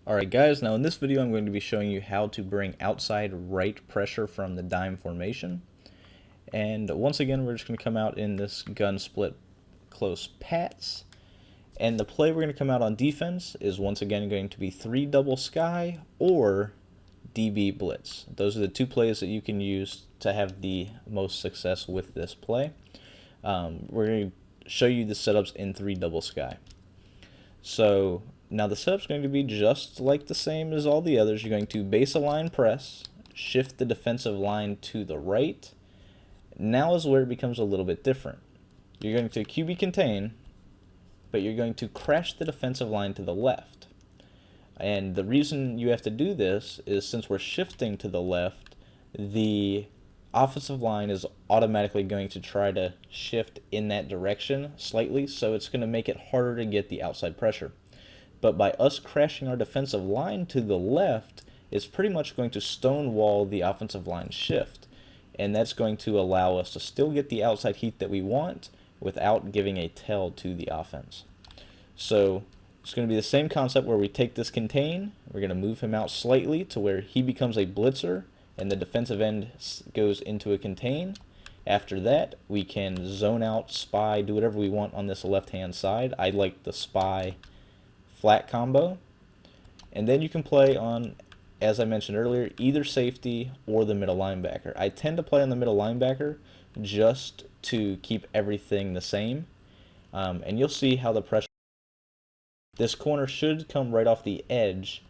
Alright guys, now in this video I'm going to be showing you how to bring outside right pressure from the dime formation. And once again we're just going to come out in this gun split close pats. And the play we're going to come out on defense is once again going to be 3 double sky or DB blitz. Those are the two plays that you can use to have the most success with this play. We're going to show you the setups in 3 double sky. So now the setup's going to be just like the same as all the others. You're going to base align press, shift the defensive line to the right. Now is where it becomes a little bit different. You're going to QB contain, but you're going to crash the defensive line to the left. And the reason you have to do this is since we're shifting to the left, the offensive line is automatically going to try to shift in that direction slightly, so it's going to make it harder to get the outside pressure. But by us crashing our defensive line to the left, it's pretty much going to stonewall the offensive line shift. And that's going to allow us to still get the outside heat that we want without giving a tell to the offense. So it's going to be the same concept where we take this contain, we're going to move him out slightly to where he becomes a blitzer, and the defensive end goes into a contain. After that, we can zone out, spy, do whatever we want on this left-hand side. I like the spy flat combo. And then you can play on, as I mentioned earlier, either safety or the middle linebacker. I tend to play on the middle linebacker just to keep everything the same. And you'll see how the pressure. This corner should come right off the edge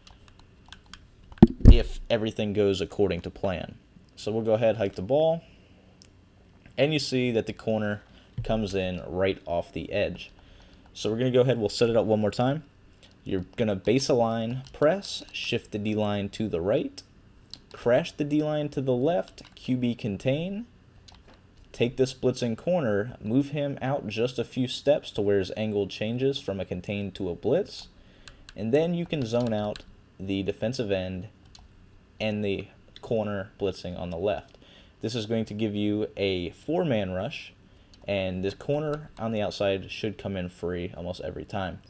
if everything goes according to plan. So we'll go ahead, hike the ball, and you see that the corner comes in right off the edge. So we're going to go ahead, we'll set it up one more time. You're going to base align, press, shift the D-line to the right, crash the D-line to the left, QB contain, take this blitzing corner, move him out just a few steps to where his angle changes from a contain to a blitz, and then you can zone out the defensive end and the corner blitzing on the left. This is going to give you a 4-man rush, and this corner on the outside should come in free almost every time.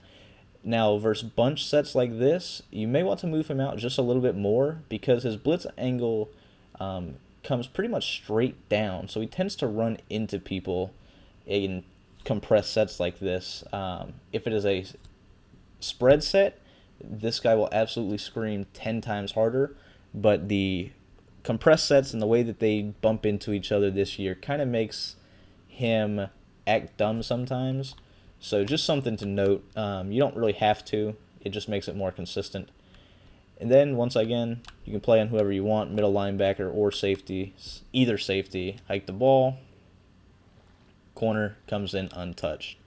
Now, versus bunch sets like this, you may want to move him out just a little bit more because his blitz angle comes pretty much straight down, so he tends to run into people in compressed sets like this. If it is a spread set, this guy will absolutely scream 10 times harder, but the compressed sets and the way that they bump into each other this year kind of makes him act dumb sometimes. So just something to note. You don't really have to. It just makes it more consistent. And then once again, you can play on whoever you want, middle linebacker or safety, either safety. Hike the ball. Corner comes in untouched.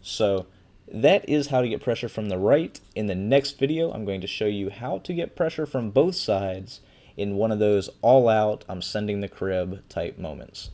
So that is how to get pressure from the right. In the next video, I'm going to show you how to get pressure from both sides in one of those all-out, I'm sending the crib type moments.